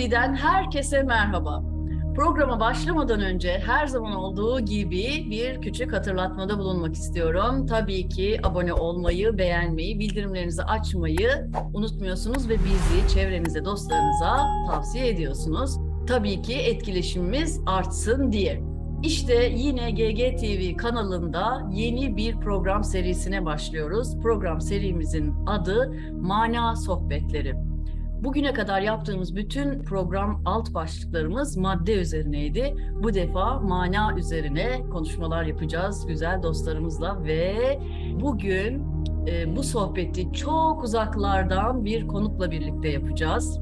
TV'den herkese merhaba. Programa başlamadan önce her zaman olduğu gibi bir küçük hatırlatmada bulunmak istiyorum. Tabii ki abone olmayı, beğenmeyi, bildirimlerinizi açmayı unutmuyorsunuz ve bizi çevrenize, dostlarınıza tavsiye ediyorsunuz. Tabii ki etkileşimimiz artsın diye. İşte yine GGTV kanalında yeni bir program serisine başlıyoruz. Program serimizin adı Mana Sohbetleri. Bugüne kadar yaptığımız bütün program alt başlıklarımız madde üzerineydi. Bu defa mana üzerine konuşmalar yapacağız güzel dostlarımızla ve bugün bu sohbeti çok uzaklardan bir konukla birlikte yapacağız.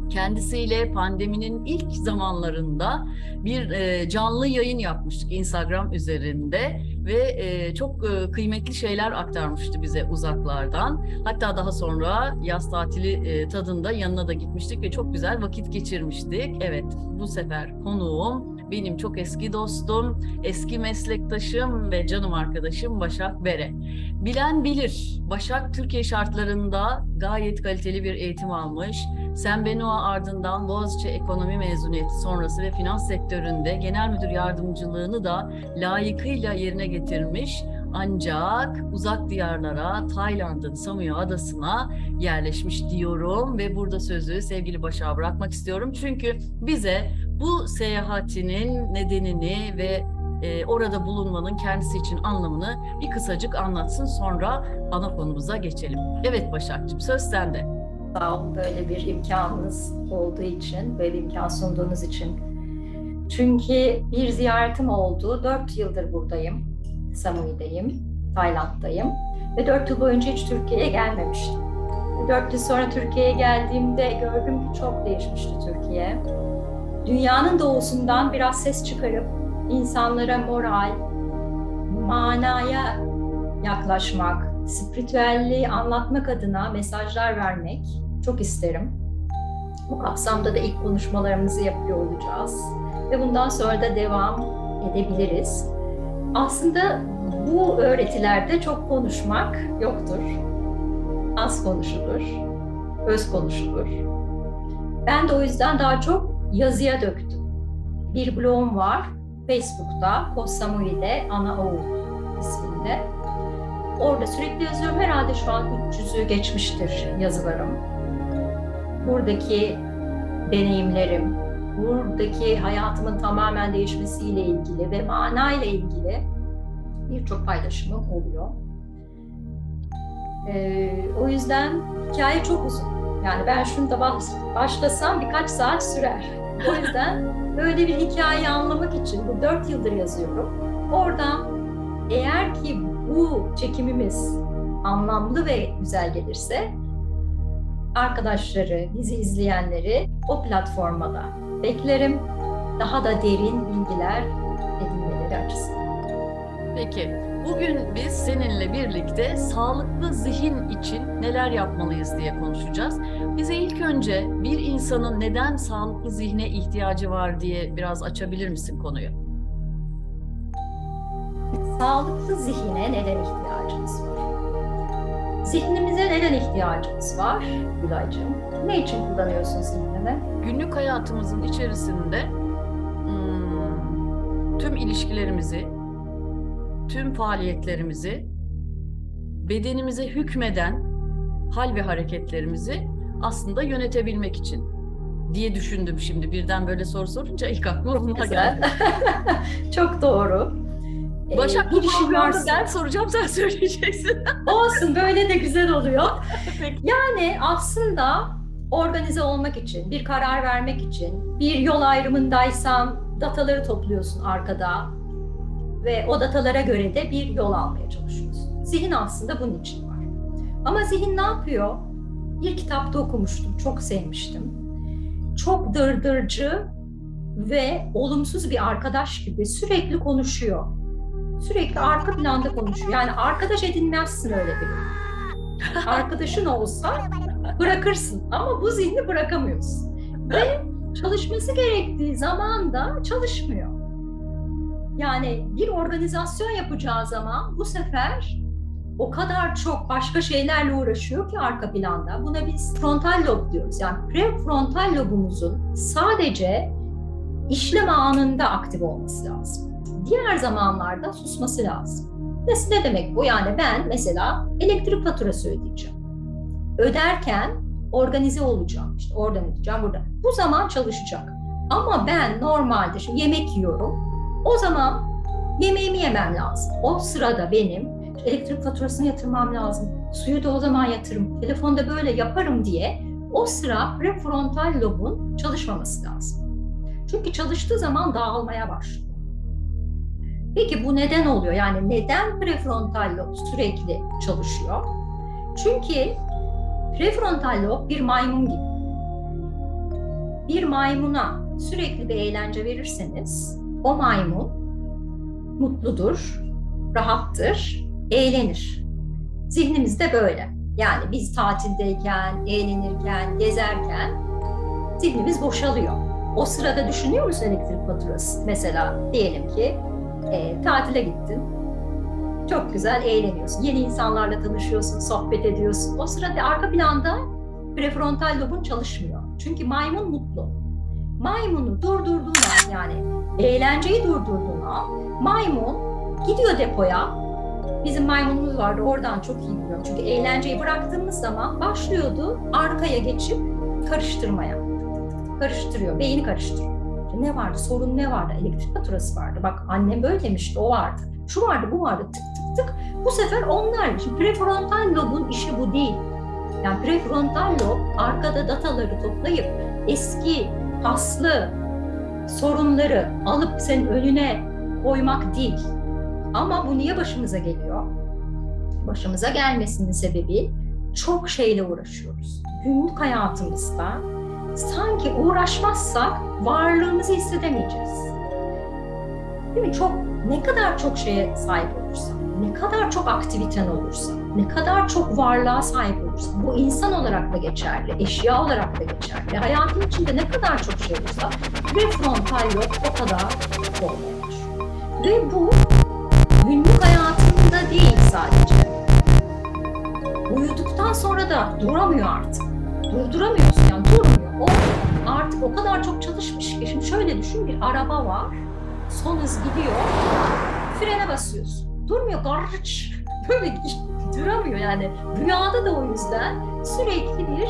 Kendisiyle pandeminin ilk zamanlarında bir canlı yayın yapmıştık Instagram üzerinde ve çok kıymetli şeyler aktarmıştı bize uzaklardan. Hatta daha sonra yaz tatili tadında yanına da gitmiştik ve çok güzel vakit geçirmiştik. Evet, bu sefer konuğum benim çok eski dostum, eski meslektaşım ve canım arkadaşım Başak Bere. Bilen bilir, Başak Türkiye şartlarında gayet kaliteli bir eğitim almış. Sen Benoît ardından Boğaziçi Ekonomi mezuniyeti sonrası ve finans sektöründe genel müdür yardımcılığını da layıkıyla yerine getirmiş. Ancak uzak diyarlara, Tayland'ın Samui Adası'na yerleşmiş diyorum ve burada sözü sevgili Başak'a bırakmak istiyorum. Çünkü bize bu seyahatinin nedenini ve orada bulunmanın kendisi için anlamını bir kısacık anlatsın, sonra ana konumuza geçelim. Evet Başak'cığım, söz sende. Sağ olun böyle bir imkanınız olduğu için, böyle bir imkan sunduğunuz için. Çünkü bir ziyaretim oldu. 4 yıldır buradayım. Samui'deyim, Tayland'dayım. Ve 4 yıl boyunca hiç Türkiye'ye gelmemiştim. 4 yıl sonra Türkiye'ye geldiğimde gördüm ki çok değişmişti Türkiye. Dünyanın doğusundan biraz ses çıkarıp insanlara moral, manaya yaklaşmak, spiritüelliği anlatmak adına mesajlar vermek çok isterim. Bu kapsamda da ilk konuşmalarımızı yapıyor olacağız ve bundan sonra da devam edebiliriz. Aslında bu öğretilerde çok konuşmak yoktur. Az konuşulur, öz konuşulur. Ben de o yüzden daha çok yazıya döktüm. Bir blogum var Facebook'ta, Koh Samui'de Ana Oğul isminde. Orada sürekli yazıyorum. Herhalde şu an 300'ü geçmiştir yazılarım. Buradaki deneyimlerim, buradaki hayatımın tamamen değişmesiyle ilgili ve manayla ilgili birçok paylaşımım oluyor. O yüzden hikaye çok uzun. Yani ben şunu da başlasam birkaç saat sürer. O yüzden böyle bir hikayeyi anlamak için bu 4 yıldır yazıyorum. Oradan eğer ki bu çekimimiz anlamlı ve güzel gelirse arkadaşları, bizi izleyenleri o platforma da beklerim. Daha da derin bilgiler edinmeleri açısından. Peki, bugün biz seninle birlikte sağlıklı zihin için neler yapmalıyız diye konuşacağız. Bize ilk önce bir insanın neden sağlıklı zihne ihtiyacı var diye biraz açabilir misin konuyu? Sağlıklı zihine neden ihtiyacımız var? Zihnimize neden ihtiyacımız var Gülaycığım? Ne için kullanıyorsun zihnini? Günlük hayatımızın içerisinde tüm ilişkilerimizi, tüm faaliyetlerimizi, bedenimize hükmeden hal ve hareketlerimizi aslında yönetebilmek için diye düşündüm şimdi. Birden böyle soru sorunca ilk aklıma bunlar geldi. Çok doğru. Başak, bu programda ben soracağım, sen söyleyeceksin. Olsun, böyle de güzel oluyor. Yani aslında organize olmak için, bir karar vermek için, bir yol ayrımındaysan dataları topluyorsun arkada ve o datalara göre de bir yol almaya çalışıyorsun. Zihin aslında bunun için var. Ama zihin ne yapıyor? Bir kitapta okumuştum, çok sevmiştim. Çok dırdırcı ve olumsuz bir arkadaş gibi sürekli konuşuyor. Sürekli arka planda konuşuyor. Yani arkadaş edinmezsin öyle biri. Arkadaşın olsa bırakırsın ama bu zihni bırakamıyorsun. Ve çalışması gerektiği zaman da çalışmıyor. Yani bir organizasyon yapacağı zaman bu sefer o kadar çok başka şeylerle uğraşıyor ki arka planda. Buna biz frontal lob diyoruz. Yani prefrontal lobumuzun sadece işlem anında aktif olması lazım. Diğer zamanlarda susması lazım. Ne demek bu? Yani ben mesela elektrik faturası ödeyeceğim. Öderken organize olacağım. İşte oradan ödeyeceğim, burada. Bu zaman çalışacak. Ama ben normalde şimdi yemek yiyorum. O zaman yemeğimi yemem lazım. O sırada benim elektrik faturasını yatırmam lazım. Suyu da o zaman yatırım. Telefonda böyle yaparım diye o sıra prefrontal lobun çalışmaması lazım. Çünkü çalıştığı zaman dağılmaya başlıyor. Peki bu neden oluyor? Yani neden prefrontal lob sürekli çalışıyor? Çünkü prefrontal lob bir maymun gibi. Bir maymuna sürekli bir eğlence verirseniz o maymun mutludur, rahattır, eğlenir. Zihnimiz de böyle. Yani biz tatildeyken, eğlenirken, gezerken zihnimiz boşalıyor. O sırada düşünüyor musun elektrik faturası? Mesela diyelim ki tatile gittin. Çok güzel eğleniyorsun. Yeni insanlarla tanışıyorsun, sohbet ediyorsun. O sırada arka planda prefrontal lobun çalışmıyor. Çünkü maymun mutlu. Maymunu durdurduğun an, yani eğlenceyi durdurduğun an maymun gidiyor depoya. Bizim maymunumuz vardı, oradan çok iyi biliyorum. Çünkü eğlenceyi bıraktığımız zaman başlıyordu arkaya geçip karıştırmaya. Karıştırıyor, beyni karıştırıyor. Ne vardı, sorun ne vardı? Elektrik faturası vardı. Bak annem böyle demişti, o vardı. Şu vardı, bu vardı, tık tık tık. Bu sefer onlar. Şimdi prefrontal lobun işi bu değil. Yani prefrontal lob arkada dataları toplayıp eski, paslı sorunları alıp senin önüne koymak değil. Ama bu niye başımıza geliyor? Başımıza gelmesinin sebebi çok şeyle uğraşıyoruz. Günlük hayatımızda sanki uğraşmazsak varlığımızı hissedemeyeceğiz. Değil mi? Ne kadar çok şeye sahip olursan, ne kadar çok aktiviten olursa, ne kadar çok varlığa sahip olursan, bu insan olarak da geçerli, eşya olarak da geçerli. Hayatın içinde ne kadar çok şey olursa prefrontal lob o kadar olmaya başlıyor. Ve bu günlük hayatında değil sadece. Uyuduktan sonra da duramıyor artık. Durduramıyorsun, yani durmuyor. O artık o kadar çok çalışmış ki. Şimdi şöyle düşün, bir araba var. Son hız gidiyor. Frene basıyorsun. Durmuyor. Garç. Böyle duramıyor yani. Rüyada da o yüzden sürekli bir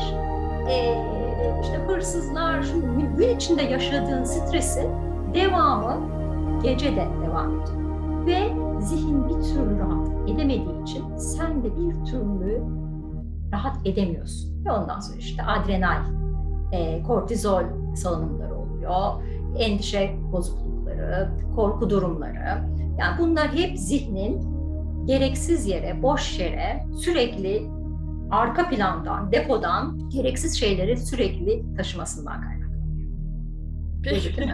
işte hırsızlar, gün içinde yaşadığın stresin devamı gece de devam ediyor. Ve zihin bir türlü rahat edemediği için sen de bir türlü rahat edemiyorsun. Ve ondan sonra işte adrenal, kortizol salınımları oluyor, endişe bozuklukları, korku durumları. Yani bunlar hep zihnin gereksiz yere, boş yere sürekli arka plandan, depodan gereksiz şeyleri sürekli taşımasından kaynaklanıyor. Peki.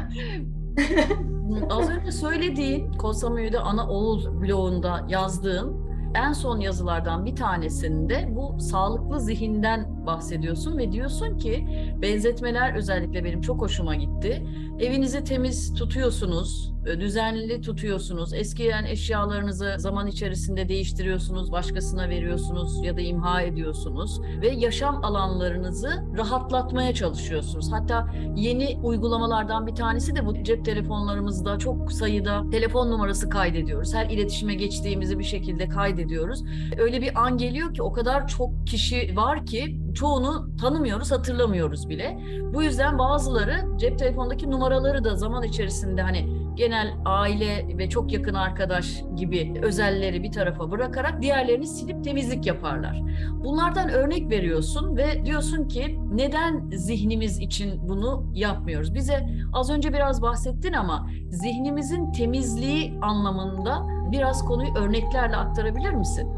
Az önce söylediğin Kosamü'de Ana Oğul blogunda yazdığın en son yazılardan bir tanesinde bu sağlıklı zihinden bahsediyorsun ve diyorsun ki benzetmeler özellikle benim çok hoşuma gitti. Evinizi temiz tutuyorsunuz, düzenli tutuyorsunuz, eskiyen eşyalarınızı zaman içerisinde değiştiriyorsunuz, başkasına veriyorsunuz ya da imha ediyorsunuz ve yaşam alanlarınızı rahatlatmaya çalışıyorsunuz. Hatta yeni uygulamalardan bir tanesi de bu cep telefonlarımızda çok sayıda telefon numarası kaydediyoruz. Her iletişime geçtiğimizi bir şekilde kaydediyoruz. Öyle bir an geliyor ki o kadar çok kişi var ki çoğunu tanımıyoruz, hatırlamıyoruz bile. Bu yüzden bazıları cep telefondaki numaraları da zaman içerisinde hani genel aile ve çok yakın arkadaş gibi özelleri bir tarafa bırakarak diğerlerini silip temizlik yaparlar. Bunlardan örnek veriyorsun ve diyorsun ki neden zihnimiz için bunu yapmıyoruz? Bize az önce biraz bahsettin ama zihnimizin temizliği anlamında biraz konuyu örneklerle aktarabilir misin?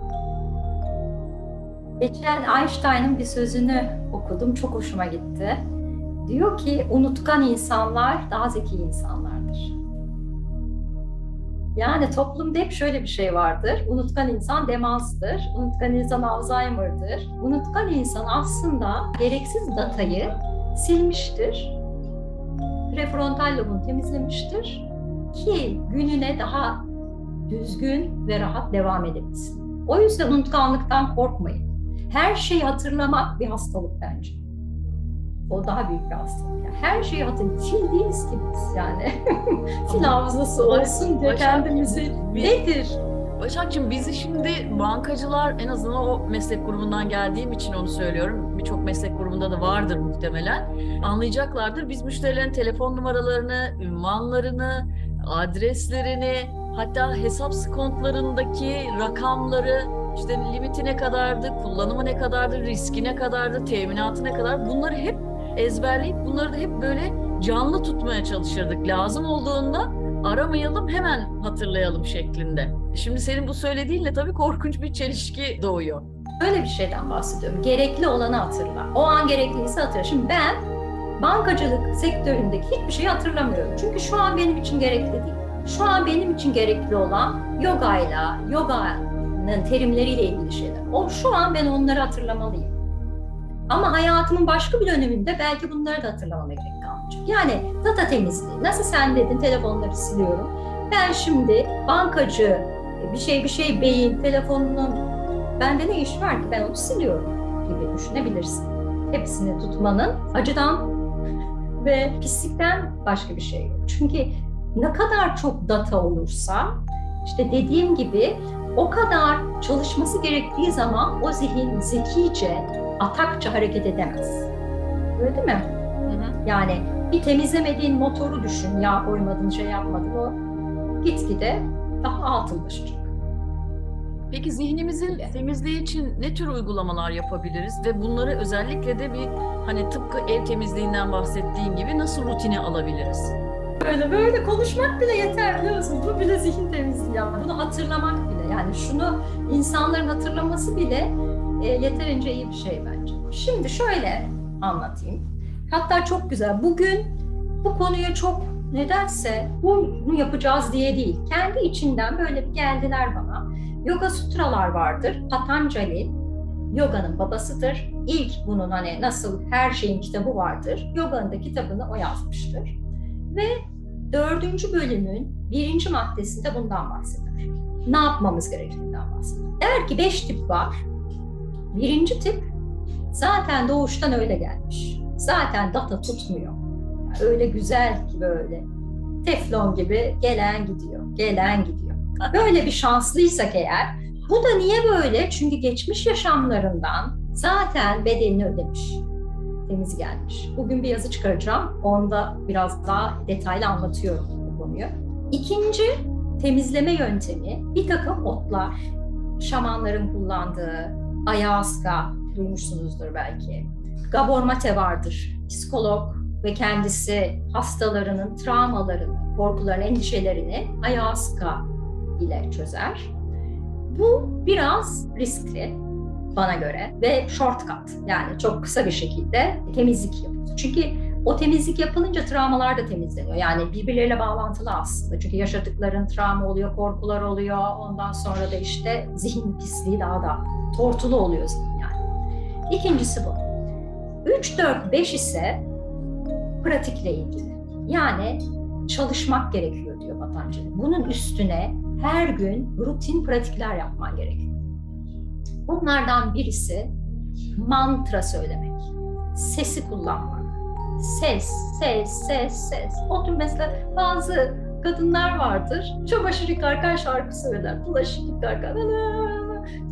Geçen Einstein'ın bir sözünü okudum, çok hoşuma gitti. Diyor ki, unutkan insanlar daha zeki insanlardır. Yani toplumda hep şöyle bir şey vardır. Unutkan insan demanstır, unutkan insan Alzheimer'dır. Unutkan insan aslında gereksiz datayı silmiştir. Prefrontal lobunu temizlemiştir ki gününe daha düzgün ve rahat devam edebilsin. O yüzden unutkanlıktan korkmayın. Her şeyi hatırlamak bir hastalık bence. O daha büyük bir hastalık. Yani her şeyi hatırlayın. Fil değiliz ki biz yani. Fil hafızası olsun diye kendimizi nedir? Başakçığım, bizi şimdi bankacılar, en azından o meslek grubundan geldiğim için onu söylüyorum. Birçok meslek grubunda da vardır muhtemelen. Anlayacaklardır. Biz müşterilerin telefon numaralarını, ünvanlarını, adreslerini, hatta hesap skontlarındaki rakamları, işte limiti ne kadardı, kullanımı ne kadardı, riski ne kadardı, teminatı ne kadar, bunları hep ezberleyip bunları da hep böyle canlı tutmaya çalışırdık. Lazım olduğunda aramayalım, hemen hatırlayalım şeklinde. Şimdi senin bu söylediğinle tabii korkunç bir çelişki doğuyor. Böyle bir şeyden bahsediyorum. Gerekli olanı hatırla. O an gerekliyse hatırla. Şimdi ben bankacılık sektöründeki hiçbir şeyi hatırlamıyorum. Çünkü şu an benim için gerekli değil. Şu an benim için gerekli olan yoganın terimleriyle ilgili şeyler. Şu an ben onları hatırlamalıyım. Ama hayatımın başka bir döneminde belki bunları da hatırlamama gerek kalmayacak. Yani data temizliği. Nasıl sen dedin, telefonları siliyorum. Ben şimdi bankacı, bir şey beyin, telefonunun bende ne iş var ki, ben onu siliyorum gibi düşünebilirsin. Hepsini tutmanın acıdan ve pislikten başka bir şey yok. Çünkü ne kadar çok data olursa, işte dediğim gibi o kadar çalışması gerektiği zaman o zihin zekice, atakça hareket edemez. Öyle değil mi? Hı hı. Yani bir temizlemediğin motoru düşün, yağ koymadın, şey yapmadın, o gitgide daha altınlaşacak. Peki zihnimizin temizliği için ne tür uygulamalar yapabiliriz ve bunları özellikle de bir, hani tıpkı ev temizliğinden bahsettiğin gibi nasıl rutine alabiliriz? Böyle konuşmak bile yeter, biliyor musun? Bu bile zihin temizliği yani. Bunu hatırlamak bile, yani şunu insanların hatırlaması bile yeterince iyi bir şey bence. Şimdi şöyle anlatayım. Hatta çok güzel. Bugün bu konuya çok nedense bunu yapacağız diye değil. Kendi içinden böyle bir geldiler bana. Yoga Sutralar vardır. Patanjali yoganın babasıdır. İlk bunun hani nasıl her şeyin kitabı vardır. Yoganın da kitabını o yazmıştır. Ve 4. bölümün 1. maddesinde bundan bahseder. Ne yapmamız gerektiğinden bahseder. Der ki 5 tip var. 1. tip zaten doğuştan öyle gelmiş. Zaten data tutmuyor. Yani öyle güzel ki böyle teflon gibi gelen gidiyor, gelen gidiyor. Böyle bir şanslıysak eğer, bu da niye böyle? Çünkü geçmiş yaşamlarından zaten bedelini ödemiş. Temiz gelmiş. Bugün bir yazı çıkaracağım. Onda biraz daha detaylı anlatıyorum bu konuyu. 2. temizleme yöntemi bir takım otlar. Şamanların kullandığı ayahuasca duymuşsunuzdur belki. Gabor Mate vardır. Psikolog ve kendisi hastalarının travmalarını, korkularını, endişelerini ayahuasca ile çözer. Bu biraz riskli bana göre ve shortcut, yani çok kısa bir şekilde temizlik yapıyoruz. Çünkü o temizlik yapılınca travmalar da temizleniyor. Yani birbirleriyle bağlantılı aslında. Çünkü yaşadıkların travma oluyor, korkular oluyor. Ondan sonra da işte zihin pisliği daha da tortulu oluyor zihin yani. İkincisi bu. 3, 4, 5 ise pratikle ilgili. Yani çalışmak gerekiyor diyor Patanjali. Bunun üstüne her gün rutin pratikler yapman gerekiyor. Bunlardan birisi mantra söylemek, sesi kullanmak. Ses. Otur mesela, bazı kadınlar vardır, çamaşır yıkarken şarkı söyler, bulaşık yıkarken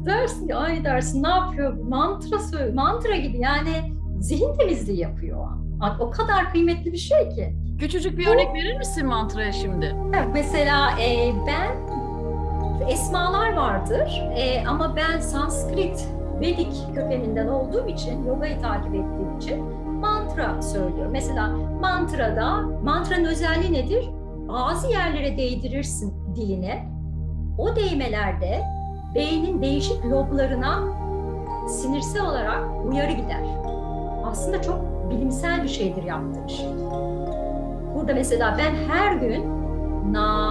dersin ki, ay dersin, ne yapıyor? Mantra söylüyor, mantra gibi, yani zihin temizliği yapıyor o an. O kadar kıymetli bir şey ki. Küçücük bir örnek verir misin mantraya şimdi? Mesela ben esmalar vardır ama ben Sanskrit, Vedik kökeninden olduğum için, yogayı takip ettiğim için mantra söylüyorum. Mesela mantranın özelliği nedir? Bazı yerlere değdirirsin diline. O değmelerde beynin değişik loblarına sinirsel olarak uyarı gider. Aslında çok bilimsel bir şeydir yaptığım şey. Burada mesela ben her gün Narayana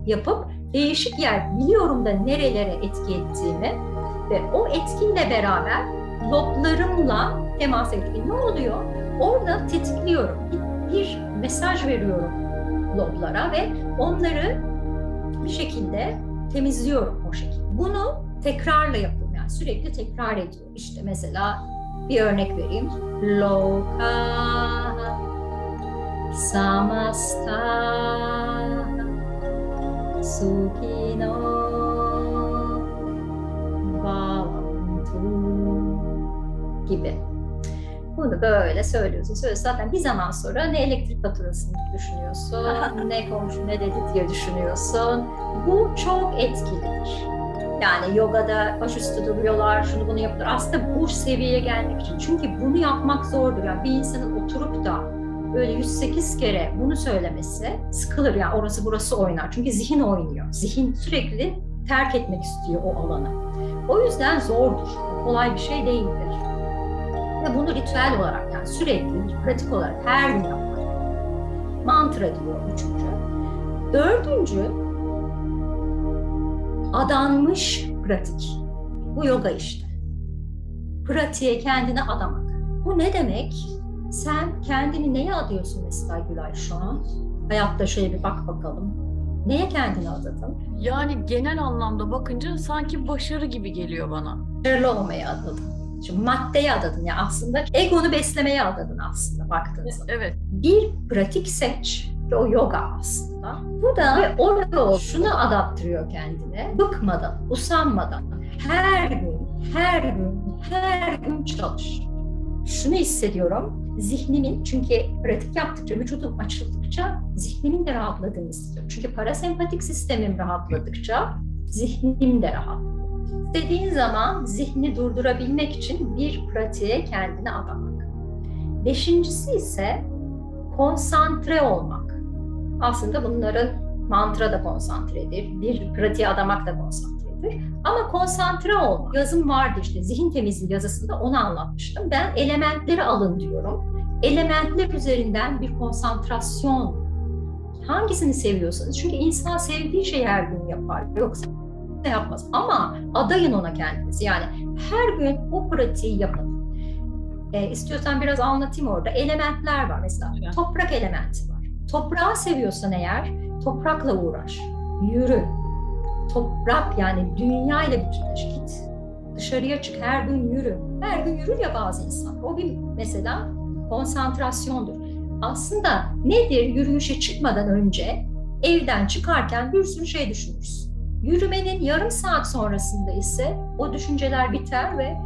yapıp değişik yer, biliyorum da nerelere etki ettiğimi ve o etkinle beraber loblarımla temas ettiğim ne oluyor? Orada tetikliyorum. bir mesaj veriyorum loblara ve onları bir şekilde temizliyorum o şekilde. Bunu tekrarla yapıyorum, yani sürekli tekrar ediyorum. İşte mesela bir örnek vereyim. Loka samasta sukino bhavantu gibi. Bunu böyle söylüyorsun. Zaten bir zaman sonra ne elektrik faturasını düşünüyorsun, ne komşu ne dedi diye düşünüyorsun. Bu çok etkilidir. Yani yogada başüstü duruyorlar, şunu bunu yapıyorlar. Aslında bu seviyeye gelmek için. Çünkü bunu yapmak zordur. Yani bir insanın oturup da böyle 108 kere bunu söylemesi sıkılır. Yani orası burası oynar. Çünkü zihin oynuyor. Zihin sürekli terk etmek istiyor o alanı. O yüzden zordur. Kolay bir şey değildir. Ve bunu ritüel olarak, yani sürekli, pratik olarak her gün yapmak. Mantra diyor üçüncü. Dördüncü, adanmış pratik. Bu yoga işte. Pratiğe kendini adamak. Bu ne demek? Sen kendini neye adıyorsun mesela Gülay şu an? Hayatta şöyle bir bak bakalım. Neye kendini adadın? Yani genel anlamda bakınca sanki başarı gibi geliyor bana. Başarılı olmaya adadın. Şimdi maddeye adadın ya aslında. Egonu beslemeye adadın aslında baktığın zaman. Evet. Bir pratik seç ve o yoga aslında. Bu da orada şunu adaptırıyor kendine. Bıkmadan, usanmadan her gün çalış. Şunu hissediyorum. Zihnimin, çünkü pratik yaptıkça, vücudum açıldıkça zihnimin de rahatladığını hissediyorum. Çünkü parasempatik sistemim rahatladıkça zihnim de rahatlıyor. İstediğin zaman zihni durdurabilmek için bir pratiğe kendini adamak. Beşincisi ise konsantre olmak. Aslında bunların mantra da konsantredir, bir pratiğe adamak da konsantredir. Ama konsantre olmak, yazım vardı işte zihin temizliği yazısında onu anlatmıştım. Ben elementleri alın diyorum. Elementler üzerinden bir konsantrasyon. Hangisini seviyorsanız. Çünkü insan sevdiği şeyi her gün yapar. Yoksa yapmaz. Ama adayın ona kendinizi. Yani her gün o pratiği yapın. İstiyorsan biraz anlatayım orada. Elementler var mesela. Evet. Toprak elementi var. Toprağı seviyorsan eğer toprakla uğraş. Yürü. Toprak, yani dünya ile bütünleş. Git. Dışarıya çık. Her gün yürü. Her gün yürür ya bazı insan. O bir mesela konsantrasyondur. Aslında nedir? Yürüyüşe çıkmadan önce evden çıkarken bir sürü şey düşünürsün. Yürümenin yarım saat sonrasında ise o düşünceler biter ve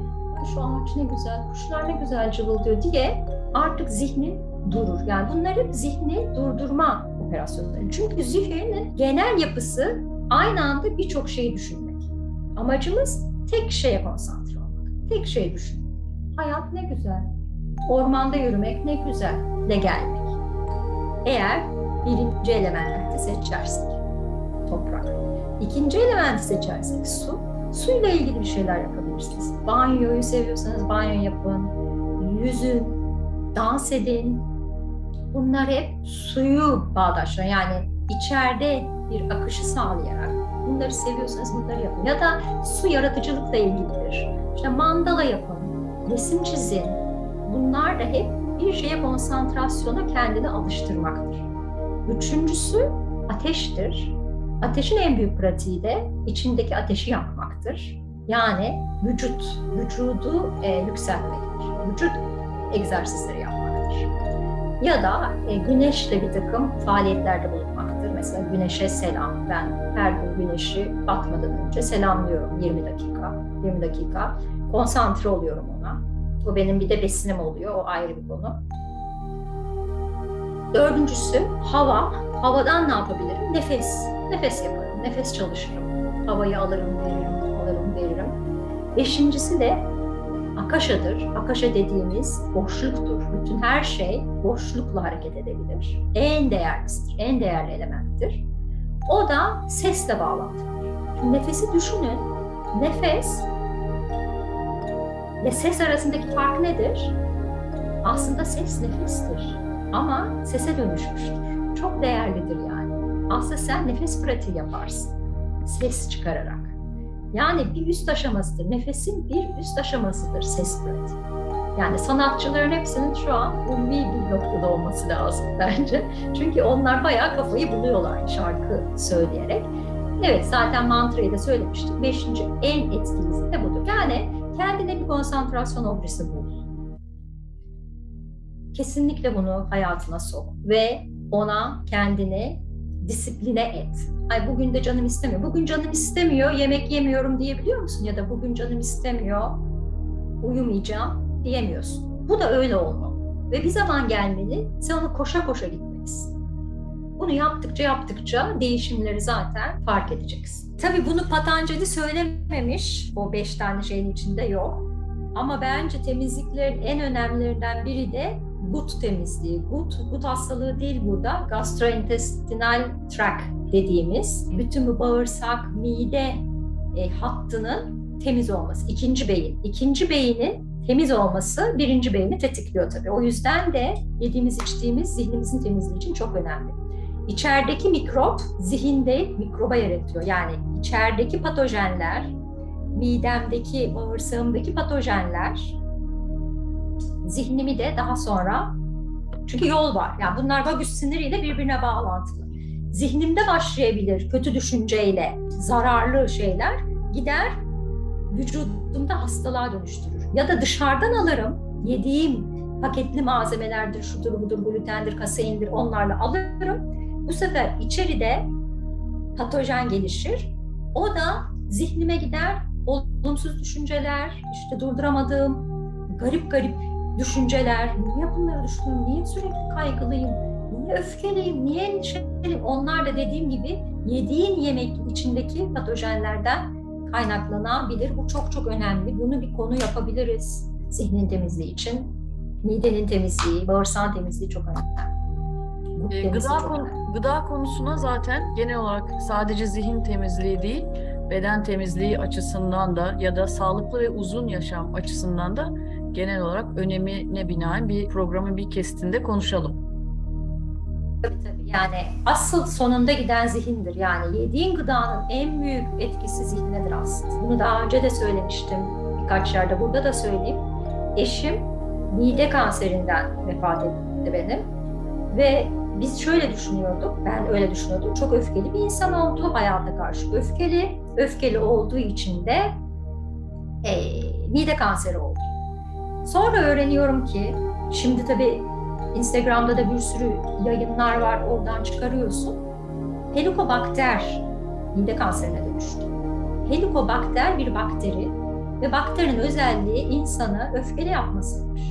şu ağaç ne güzel, kuşlar ne güzel cıvıldıyor diye artık zihnin durur. Yani bunlar hep zihni durdurma operasyonları. Çünkü zihnin genel yapısı aynı anda birçok şeyi düşünmek. Amacımız tek şeye konsantre olmak, tek şeyi düşünmek. Hayat ne güzel, ormanda yürümek ne güzel de gelmek. Eğer birinci elementi seçersek, toprak. İkinci elementi seçersek su. Suyla ilgili bir şeyler yapabilirsiniz. Banyoyu seviyorsanız banyo yapın. Yüzün, dans edin. Bunlar hep suyu bağdaşlar. Yani içeride bir akışı sağlayarak bunları seviyorsanız bunları yapın. Ya da su yaratıcılıkla ilgilidir. İşte mandala yapın, resim çizin. Bunlar da hep bir şeye konsantrasyona kendini alıştırmaktır. Üçüncüsü ateştir. Ateşin en büyük pratiği de içindeki ateşi yakmaktır. Yani vücudu yükseltmektir. Vücut egzersizleri yapmaktır. Ya da güneşle bir takım faaliyetlerde bulunmaktır. Mesela güneşe selam. Ben her gün güneşi batmadan önce selamlıyorum 20 dakika. 20 dakika konsantre oluyorum ona. O benim bir de besinim oluyor. O ayrı bir konu. Dördüncüsü hava. Havadan ne yapabilirim? Nefes. Nefes yaparım. Nefes çalışırım. Havayı alırım, veririm. Beşincisi de akaşadır. Akaşa dediğimiz boşluktur. Bütün her şey boşlukla hareket edebilir. En değerlisidir. En değerli elementtir. O da sesle bağlantılıdır. Şimdi nefesi düşünün. Nefes ve ses arasındaki fark nedir? Aslında ses nefestir. Ama sese dönüşmüştür. Çok değerlidir yani. Aslında sen nefes pratiği yaparsın. Ses çıkararak. Yani bir üst aşamasıdır. Nefesin bir üst aşamasıdır ses pratiği. Yani sanatçıların hepsinin şu an ulvi bir noktada olması lazım bence. Çünkü onlar bayağı kafayı buluyorlar şarkı söyleyerek. Evet, zaten mantrayı da söylemiştik. 5. en etkilisi de budur. Yani kendine bir konsantrasyon obrisi bul. Kesinlikle bunu hayatına sok ve ona kendini disipline et. Ay bugün de canım istemiyor. Bugün canım istemiyor, yemek yemiyorum diyebiliyor musun? Ya da bugün canım istemiyor, uyumayacağım diyemiyorsun. Bu da öyle olmalı. Ve bir zaman gelmeli, sen ona koşa koşa gitmelisin. Bunu yaptıkça değişimleri zaten fark edeceksin. Tabii bunu Patanjali söylememiş, o 5 tane şeyin içinde yok. Ama bence temizliklerin en önemlilerinden biri de gut temizliği. Gut hastalığı değil burada, gastrointestinal tract dediğimiz bütün bu bağırsak, mide hattının temiz olması. İkinci beynin temiz olması birinci beyni tetikliyor tabii. O yüzden de yediğimiz içtiğimiz zihnimizin temizliği için çok önemli. İçerideki mikrop zihinde mikroba yaratıyor. Yani içerideki patojenler, midemdeki, bağırsağımdaki patojenler zihnimi de daha sonra, çünkü yol var. Yani bunlar vagüs siniriyle birbirine bağlantılı. Zihnimde başlayabilir kötü düşünceyle, zararlı şeyler gider vücudumda hastalığa dönüştürür. Ya da dışarıdan alırım, yediğim paketli malzemelerdir, şudur budur, glutendir, kaseindir, onlarla alırım. Bu sefer içeride patojen gelişir. O da zihnime gider, olumsuz düşünceler, işte durduramadığım garip düşünceler. Niye bunları düşünüyorum? Niye sürekli kaygılıyım? Niye öfkeliyim? Niye endişeliyim? Onlar da dediğim gibi yediğin yemek içindeki patojenlerden kaynaklanabilir. Bu çok önemli. Bunu bir konu yapabiliriz zihnin temizliği için. Midenin temizliği, bağırsağın temizliği çok önemli. Gıda konusuna zaten genel olarak sadece zihin temizliği değil, beden temizliği açısından da ya da sağlıklı ve uzun yaşam açısından da genel olarak önemine binaen bir programın bir kesitinde konuşalım. Tabii. Yani asıl sonunda giden zihindir. Yani yediğin gıdanın en büyük etkisi zihnedir aslında. Bunu daha önce de söylemiştim birkaç yerde. Burada da söyleyeyim. Eşim mide kanserinden vefat etti benim. Ve biz şöyle düşünüyorduk, ben öyle düşünüyordum. Çok öfkeli bir insan oldu hayata karşı. Öfkeli olduğu için de mide kanseri oldu. Sonra öğreniyorum ki, şimdi tabii Instagram'da da bir sürü yayınlar var, oradan çıkarıyorsun. Helikobakter mide kanserine dönüştü. Helikobakter bir bakteri ve bakterinin özelliği insanı öfkeli yapmasıdır.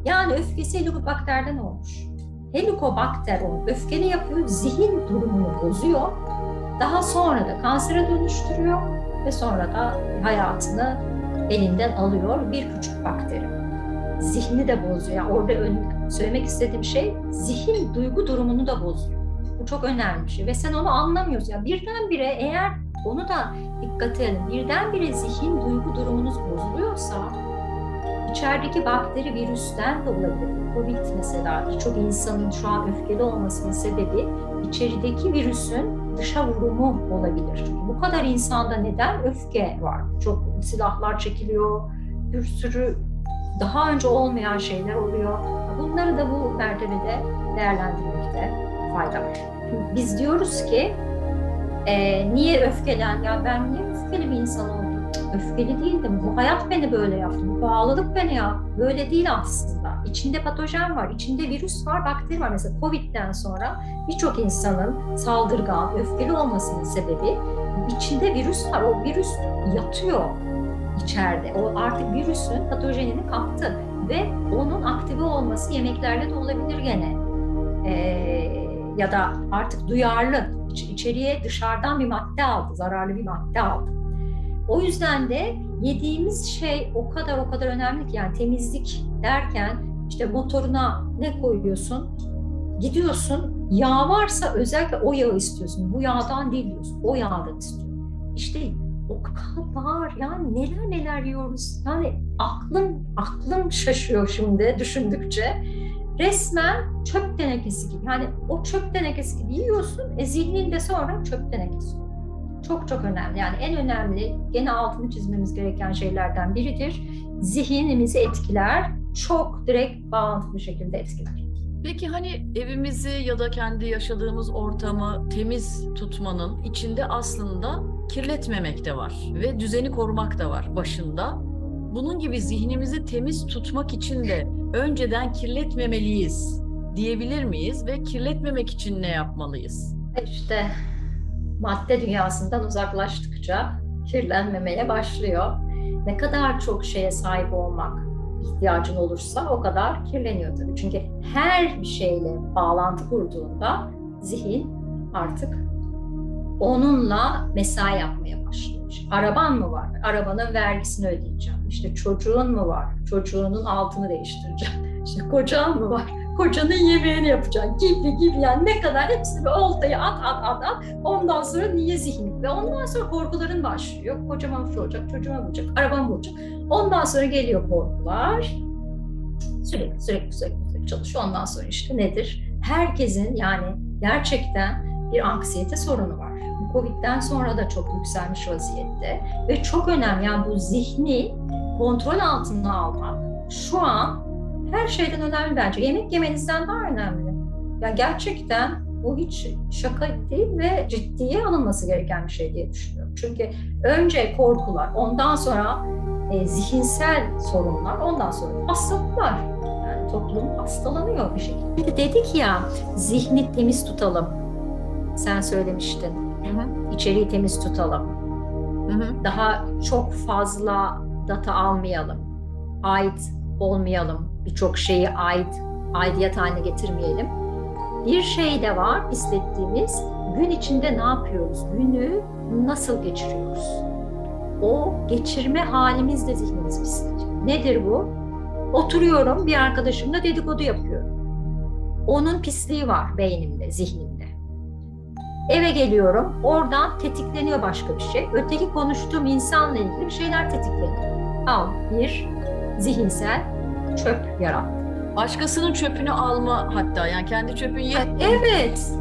Yani öfkesi helikobakterden olmuş. Helikobakter onu öfkeli yapıyor, zihin durumunu bozuyor. Daha sonra da kansere dönüştürüyor ve sonra da hayatını elinden alıyor bir küçük bakteri. Zihni de bozuyor. Yani orada söylemek istediğim şey, zihin duygu durumunu da bozuyor. Bu çok önemli bir şey ve sen onu anlamıyorsun. Yani birdenbire, eğer onu da dikkate alın, birdenbire zihin duygu durumunuz bozuluyorsa içerideki bakteri virüsten de olabilir. Covid mesela, birçok insanın şu an öfkeli olmasının sebebi içerideki virüsün dışa vurumu olabilir. Çünkü bu kadar insanda neden öfke var? Çok silahlar çekiliyor, bir sürü daha önce olmayan şeyler oluyor. Bunları da bu mertebede değerlendirmekte fayda var. Biz diyoruz ki niye öfkelen? Ya ben niye öfkeli bir insan oldum? Öfkeli değildim. Bu hayat beni böyle yaptı. Bu bağlılık beni ya. Böyle değil aslında. İçinde patojen var, içinde virüs var, bakteri var. Mesela Covid'den sonra birçok insanın saldırgan, öfkeli olmasının sebebi içinde virüs var. O virüs yatıyor içeride. O artık virüsün patojenini kaptı ve onun aktive olması yemeklerle de olabilir gene. Ya da artık duyarlı, içeriye dışarıdan bir madde aldı, zararlı bir madde aldı. O yüzden de yediğimiz şey o kadar önemli ki, yani temizlik derken işte motoruna ne koyuyorsun? Gidiyorsun, yağ varsa özellikle o yağı istiyorsun. Bu yağdan değil diyorsun, o yağdan istiyorsun. İşte o kadar, yani neler yiyoruz. Yani aklım şaşıyor şimdi düşündükçe. Resmen çöp tenekesi gibi. Yani o çöp tenekesi gibi yiyorsun, zihnin de sonra çöp tenekesi. Çok önemli. Yani en önemli, gene altını çizmemiz gereken şeylerden biridir. zihnimizi etkiler, çok direkt bağlantılı bir şekilde etkiler. Peki hani evimizi ya da kendi yaşadığımız ortamı temiz tutmanın içinde aslında kirletmemek de var ve düzeni korumak da var başında. Bunun gibi zihnimizi temiz tutmak için de önceden kirletmemeliyiz diyebilir miyiz ve kirletmemek için ne yapmalıyız? İşte madde dünyasından uzaklaştıkça kirlenmemeye başlıyor. Ne kadar çok şeye sahip olmak ihtiyacın olursa o kadar kirleniyor tabii. Çünkü her bir şeyle bağlantı kurduğunda zihin artık onunla mesai yapmaya başlıyor. İşte araban mı var? Arabanın vergisini ödeyeceğim. İşte çocuğun mu var? Çocuğunun altını değiştireceğim. İşte kocan mı var? Kocanın yemeğini yapacaksın gibi yani ne kadar hepsini bir oltayı at. Ondan sonra niye zihin? Ve ondan sonra korkuların başlıyor. Kocama şu olacak, çocuğuma bulacak, arabam bulacak. Ondan sonra geliyor korkular. Sürekli çalışıyor. Ondan sonra işte nedir? Herkesin yani gerçekten bir anksiyete sorunu var. Bu Covid'den sonra da çok yükselmiş vaziyette. Ve çok önemli yani bu zihni kontrol altına almak şu an her şeyden önemli bence. Yemek yemenizden daha önemli. Ya gerçekten bu hiç şaka değil ve ciddiye alınması gereken bir şey diye düşünüyorum. Çünkü önce korkular, ondan sonra zihinsel sorunlar, ondan sonra hastalıklar. Yani toplum hastalanıyor bir şekilde. Şimdi dedik ya zihni temiz tutalım. Sen söylemiştin. İçeriği temiz tutalım. Daha çok fazla data almayalım. Ait olmayalım. Birçok şeyi aidiyet haline getirmeyelim. Bir şey de var pislettiğimiz, gün içinde ne yapıyoruz? Günü nasıl geçiriyoruz? O geçirme halimizle zihnimiz pisletiyor. Nedir bu? Oturuyorum bir arkadaşımla dedikodu yapıyorum. Onun pisliği var beynimde, zihnimde. Eve geliyorum, oradan tetikleniyor başka bir şey. Öteki konuştuğum insanla ilgili bir şeyler tetikleniyor. Al bir zihinsel çöp yarattı. Başkasının çöpünü alma hatta yani kendi çöpün Evet.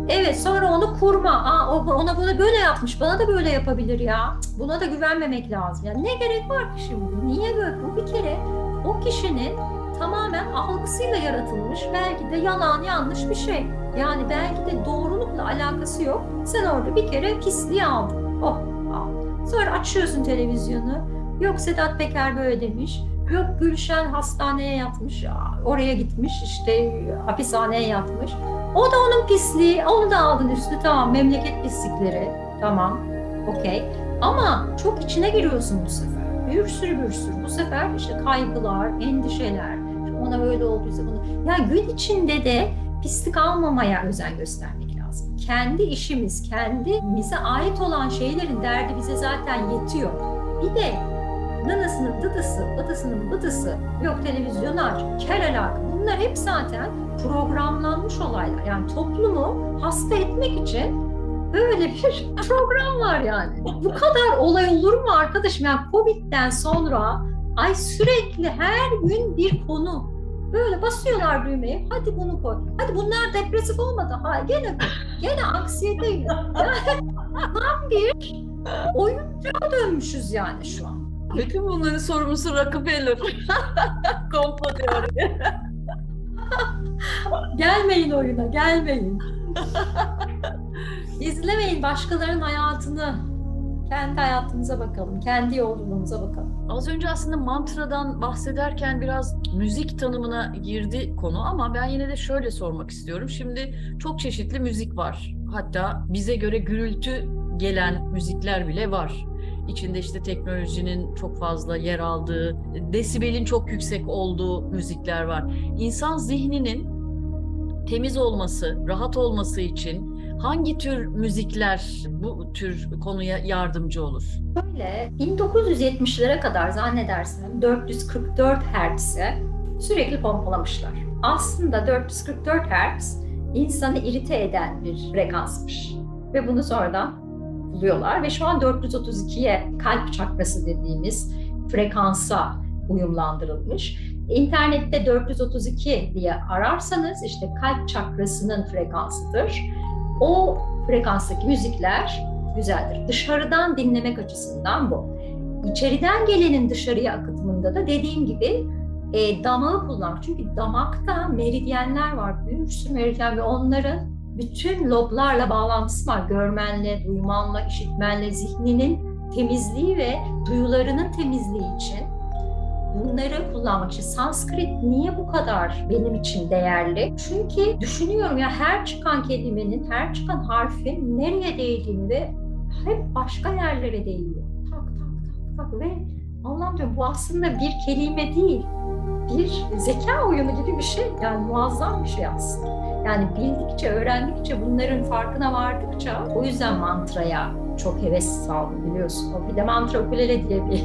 Evet sonra onu kurma. Ona bunu böyle yapmış. Bana da böyle yapabilir ya. Buna da güvenmemek lazım. Yani ne gerek var ki şimdi? Niye böyle? Bu bir kere o kişinin tamamen algısıyla yaratılmış. Belki de yalan yanlış bir şey. Yani belki de doğrulukla alakası yok. Sen orada bir kere pisliği aldın. Oh al. Sonra açıyorsun televizyonu. Yok Sedat Peker böyle demiş. Yok Gülşen hastaneye yatmış, oraya gitmiş, işte hapishaneye yatmış. O da onun pisliği, onu da aldın üstüne, tamam memleket pislikleri, tamam, okey. Ama çok içine giriyorsun bu sefer. Bir sürü. Bu sefer işte kaygılar, endişeler, ona böyle olduysa bunu. Ya gün içinde de pislik almamaya özen göstermek lazım. Kendi işimiz, kendimize ait olan şeylerin derdi bize zaten yetiyor. Bir de nanasının dıdısı, ıdısının bıdısı, yok televizyon aç, kel alaka. Bunlar hep zaten programlanmış olaylar. Yani toplumu hasta etmek için böyle bir program var yani. Bu kadar olay olur mu arkadaşım? Yani Covid'den sonra sürekli her gün bir konu. Böyle basıyorlar düğmeye. Hadi bunu koy. Hadi bunlar depresif olmadı. Gene koy. Gene anksiyeteyle. Yani tam bir oyuncağa dönmüşüz yani şu an. Bütün bunların sorumlusu Rockefeller. Komplo teori. Gelmeyin oyuna, gelmeyin. İzlemeyin başkalarının hayatını. Kendi hayatımıza bakalım, kendi yolculuğumuza bakalım. Az önce aslında mantradan bahsederken biraz müzik tanımına girdi konu ama ben yine de şöyle sormak istiyorum. Şimdi çok çeşitli müzik var. Hatta bize göre gürültü gelen müzikler bile var. İçinde işte teknolojinin çok fazla yer aldığı, desibelin çok yüksek olduğu müzikler var. İnsan zihninin temiz olması, rahat olması için hangi tür müzikler bu tür konuya yardımcı olur? Böyle 1970'lere kadar zannedersem 444 Hz'e sürekli pompalamışlar. Aslında 444 Hz insanı irite eden bir frekansmış. Ve bunu sonradan buluyorlar ve şu an 432'ye kalp çakrası dediğimiz frekansa uyumlandırılmış. İnternette 432 diye ararsanız işte kalp çakrasının frekansıdır. O frekanstaki müzikler güzeldir. Dışarıdan dinlemek açısından bu. içeriden gelenin dışarıya akıtımında da dediğim gibi damağı kullanmak. Çünkü damakta meridyenler var, bir sürü meridyen ve onların bütün loblarla bağlantısı var. Görmenle, duymanla, işitmenle, zihninin temizliği ve duyularının temizliği için bunları kullanmak için. Sanskrit niye bu kadar benim için değerli? Çünkü düşünüyorum ya, her çıkan kelimenin, her çıkan harfin nereye değdiğini ve hep başka yerlere değiyor. Tak tak tak tak ve Allah'ım diyorum, bu aslında bir kelime değil, bir zeka oyunu gibi bir şey. Yani muazzam bir şey aslında. Yani bildikçe, öğrendikçe, bunların farkına vardıkça, o yüzden mantraya çok heves saldım, biliyorsun. Bir de Mantra Ukulele diye bir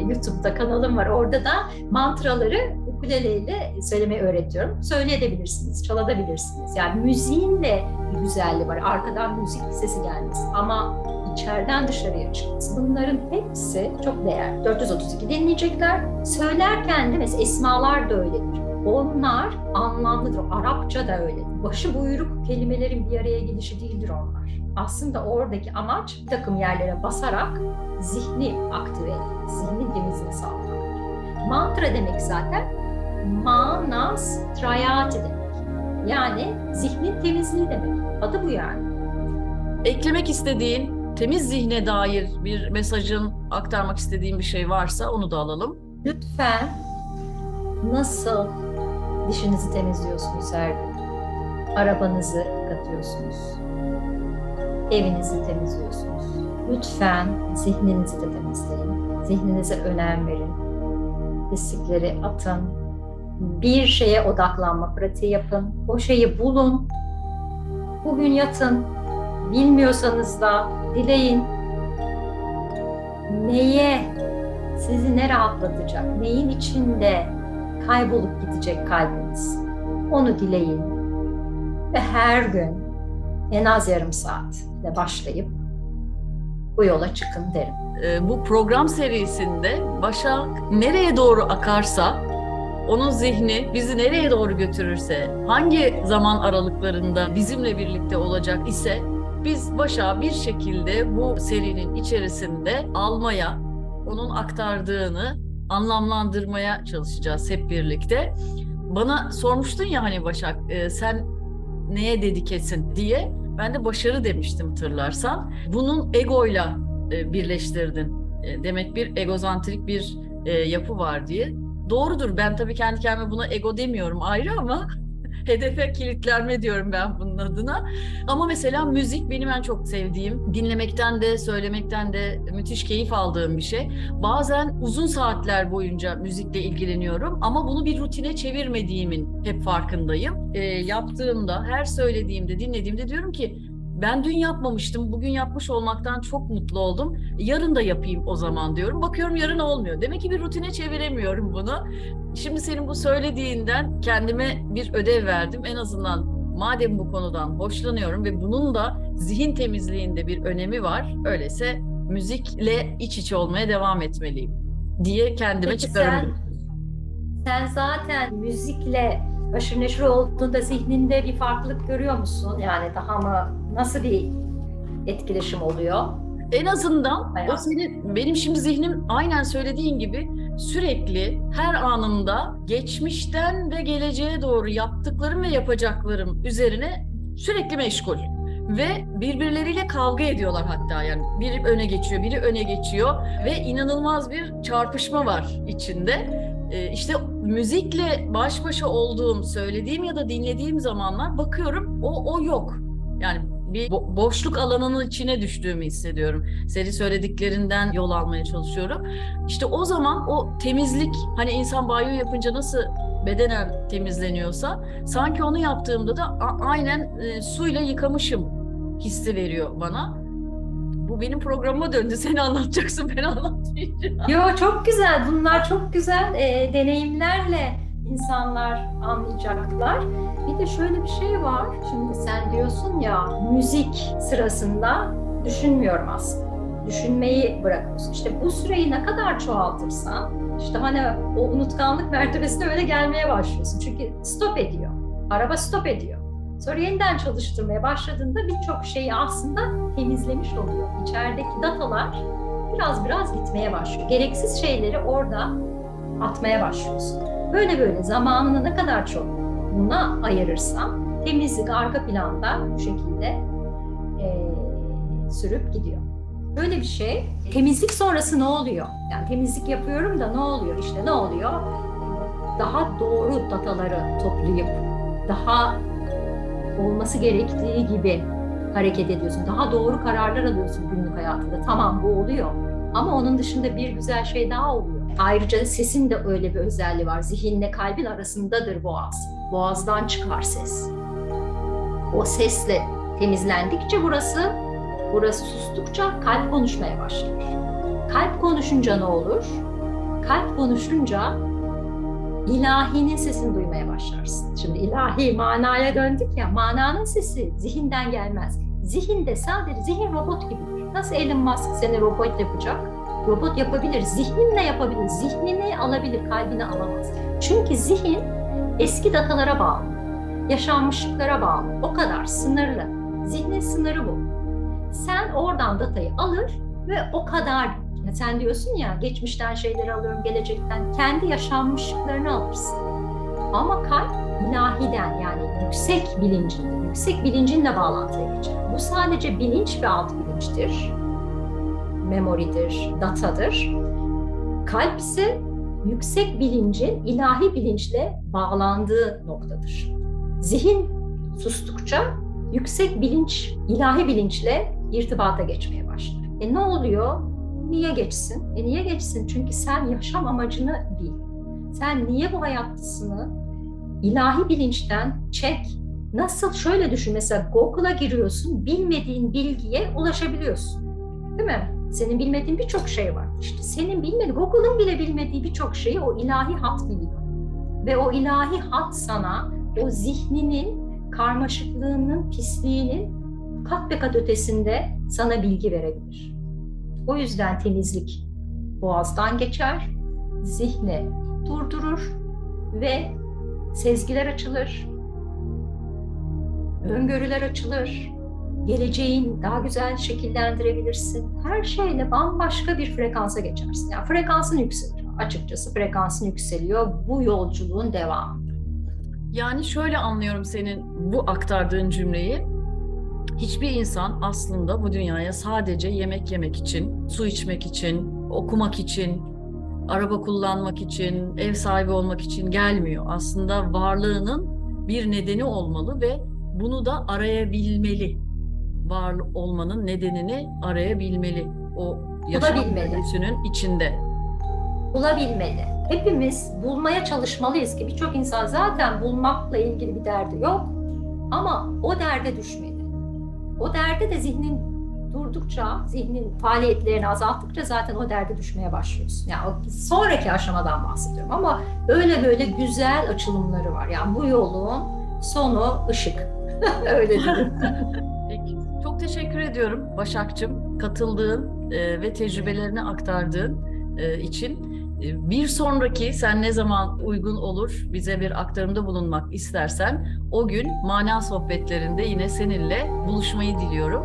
YouTube'da kanalım var. Orada da mantraları ukuleleyle söylemeyi öğretiyorum. Söyleyebilirsiniz, çalabilirsiniz. Yani müziğin de bir güzelliği var. Arkadan müzik sesi gelmesi ama içeriden dışarıya çıkması. Bunların hepsi çok değerli. 432 dinleyecekler. Söylerken de mesela esmalar da öyledir. Onlar anlamlıdır. Arapça da öyledir. Başı buyruk kelimelerin bir araya gelişi değildir onlar. Aslında oradaki amaç bir takım yerlere basarak zihni aktive etmek, zihnin temizliğini sağlamak. Mantra demek zaten manas trayati demek. Yani zihnin temizliği demek. Adı bu yani. Eklemek istediğin, temiz zihne dair bir mesajın, aktarmak istediğin bir şey varsa onu da alalım. Lütfen, nasıl dişinizi temizliyorsunuz her gün? Arabanızı yıkatıyorsunuz. Evinizi temizliyorsunuz. Lütfen zihninizi de temizleyin. Zihninize önem verin. Pislikleri atın. Bir şeye odaklanma pratiği yapın. O şeyi bulun. Bugün yatın. Bilmiyorsanız da dileyin. Neye, sizi ne rahatlatacak, neyin içinde kaybolup gidecek kalbiniz? Onu dileyin. Ve her gün en az yarım saatle başlayıp bu yola çıkın derim. Bu program serisinde Başak nereye doğru akarsa, onun zihni bizi nereye doğru götürürse, hangi zaman aralıklarında bizimle birlikte olacak ise biz Başak'ı bir şekilde bu serinin içerisinde almaya, onun aktardığını anlamlandırmaya çalışacağız hep birlikte. Bana sormuştun ya hani Başak, sen neye dedikesin diye. Ben de başarı demiştim, hatırlarsan. Bunun egoyla birleştirdin. Demek bir egozantrik bir yapı var diye. Doğrudur. Ben tabii kendi kendime buna ego demiyorum ayrı ama hedefe kilitlenme diyorum ben bunun adına. Ama mesela müzik benim en çok sevdiğim, dinlemekten de söylemekten de müthiş keyif aldığım bir şey. Bazen uzun saatler boyunca müzikle ilgileniyorum ama bunu bir rutine çevirmediğimin hep farkındayım. Yaptığımda, her söylediğimde, dinlediğimde diyorum ki ben dün yapmamıştım, bugün yapmış olmaktan çok mutlu oldum. Yarın da yapayım o zaman diyorum. Bakıyorum yarın olmuyor. Demek ki bir rutine çeviremiyorum bunu. Şimdi senin bu söylediğinden kendime bir ödev verdim. En azından madem bu konudan hoşlanıyorum ve bunun da zihin temizliğinde bir önemi var, öyleyse müzikle iç içe olmaya devam etmeliyim diye kendime Peki çıkarım. sen zaten müzikle aşırı neşir olduğunda zihninde bir farklılık görüyor musun? Yani daha mı, nasıl bir etkileşim oluyor? En azından Bayağı. o benim şimdi zihnim aynen söylediğin gibi sürekli her anımda geçmişten ve geleceğe doğru yaptıklarım ve yapacaklarım üzerine sürekli meşgul. Ve birbirleriyle kavga ediyorlar hatta, yani biri öne geçiyor, biri öne geçiyor ve inanılmaz bir çarpışma var içinde. İşte müzikle baş başa olduğum, söylediğim ya da dinlediğim zamanlar bakıyorum o yok. Yani bir boşluk alanının içine düştüğümü hissediyorum. Senin söylediklerinden yol almaya çalışıyorum. İşte o zaman o temizlik, hani insan banyo yapınca nasıl bedenen temizleniyorsa, sanki onu yaptığımda da aynen suyla yıkamışım hissi veriyor bana. Bu benim programıma döndü. Seni anlatacaksın, ben anlatmayacağım. Yo, çok güzel. Bunlar çok güzel deneyimlerle insanlar anlayacaklar. Bir de şöyle bir şey var. Şimdi sen diyorsun ya, müzik sırasında düşünmüyorum aslında. Düşünmeyi bırakıyorsun. İşte bu süreyi ne kadar çoğaltırsan, işte hani o unutkanlık mertebesine öyle gelmeye başlıyorsun. Çünkü stop ediyor. Araba stop ediyor. Sonra yeniden çalıştırmaya başladığında birçok şeyi aslında temizlemiş oluyor. İçerideki datalar biraz biraz gitmeye başlıyor. Gereksiz şeyleri orada atmaya başlıyorsun. Böyle böyle zamanını ne kadar çok buna ayırırsan temizlik arka planda bu şekilde sürüp gidiyor. Böyle bir şey. Temizlik sonrası ne oluyor? Yani temizlik yapıyorum da ne oluyor? İşte ne oluyor? Daha doğru dataları toplayıp daha olması gerektiği gibi hareket ediyorsun. Daha doğru kararlar alıyorsun günlük hayatında. Tamam, bu oluyor. Ama onun dışında bir güzel şey daha oluyor. Ayrıca sesin de öyle bir özelliği var. Zihinle kalbin arasındadır boğaz. Boğazdan çıkar ses. O sesle temizlendikçe burası sustukça kalp konuşmaya başlar. Kalp konuşunca ne olur? Kalp konuşunca ilahinin sesini duymaya başlarsın. Şimdi ilahi manaya döndük ya, mananın sesi zihinden gelmez. Zihinde sadece, zihin robot gibidir. Nasıl Elon Musk seni robot yapacak? Robot yapabilir, zihninle yapabilir. Zihnini alabilir, kalbini alamaz. Çünkü zihin eski datalara bağlı, yaşanmışlıklara bağlı. O kadar sınırlı. Zihnin sınırı bu. Sen oradan datayı alır ve o kadar, sen diyorsun ya geçmişten şeyleri alıyorum, gelecekten, kendi yaşanmışlıklarını alırsın. Ama kalp ilahiden, yani yüksek bilincinle bağlantıya geçer. Bu sadece bilinç ve alt bilinçtir. Memoridir, datadır. Kalp ise yüksek bilincin ilahi bilinçle bağlandığı noktadır. Zihin sustukça yüksek bilinç, ilahi bilinçle irtibata geçmeye başlar. Ne oluyor? Niye geçsin? Niye geçsin? Çünkü sen yaşam amacını bil. Sen niye bu hayattasını ilahi bilinçten çek. Nasıl? Şöyle düşün, mesela Google'a giriyorsun, bilmediğin bilgiye ulaşabiliyorsun. Değil mi? Senin bilmediğin birçok şey var. İşte senin bilmediğin, Google'ın bile bilmediği birçok şeyi o ilahi hat biliyor. Ve o ilahi hat sana o zihninin karmaşıklığının, pisliğinin kat be kat ötesinde sana bilgi verebilir. O yüzden temizlik boğazdan geçer, zihni durdurur ve sezgiler açılır, öngörüler açılır, geleceğin daha güzel şekillendirebilirsin. Her şeyle bambaşka bir frekansa geçersin. Yani frekansın yükselir. Açıkçası frekansın yükseliyor. Bu yolculuğun devamı. Yani şöyle anlıyorum senin bu aktardığın cümleyi. Hiçbir insan aslında bu dünyaya sadece yemek yemek için, su içmek için, okumak için, araba kullanmak için, ev sahibi olmak için gelmiyor. Aslında varlığının bir nedeni olmalı ve bunu da arayabilmeli. Var olmanın nedenini arayabilmeli. O yaşam döngüsünün içinde. Bulabilmeli. Hepimiz bulmaya çalışmalıyız ki birçok insan zaten bulmakla ilgili bir derdi yok. Ama o derde düşmeli. O derde de zihnin durdukça, zihnin faaliyetlerini azalttıkça zaten o derde düşmeye başlıyorsun. Yani o sonraki aşamadan bahsediyorum ama öyle böyle güzel açılımları var. Yani bu yolun sonu ışık. Öyle diyeyim. Peki. Çok teşekkür ediyorum Başak'cığım. Katıldığın ve tecrübelerini aktardığın için. Bir sonraki sen ne zaman uygun olur bize bir aktarımda bulunmak istersen o gün mana sohbetlerinde yine seninle buluşmayı diliyorum.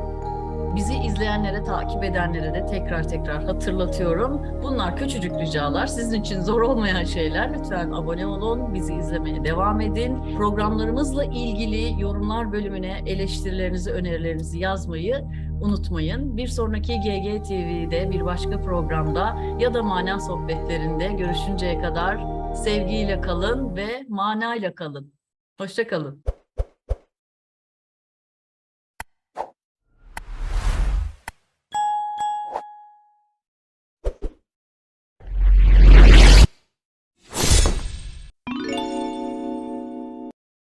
Bizi izleyenlere, takip edenlere de tekrar hatırlatıyorum. Bunlar küçücük ricalar. Sizin için zor olmayan şeyler. Lütfen abone olun, bizi izlemeye devam edin. Programlarımızla ilgili yorumlar bölümüne eleştirilerinizi, önerilerinizi yazmayı unutmayın. Bir sonraki GGTV'de bir başka programda ya da mana sohbetlerinde görüşünceye kadar sevgiyle kalın ve manayla kalın. Hoşça kalın.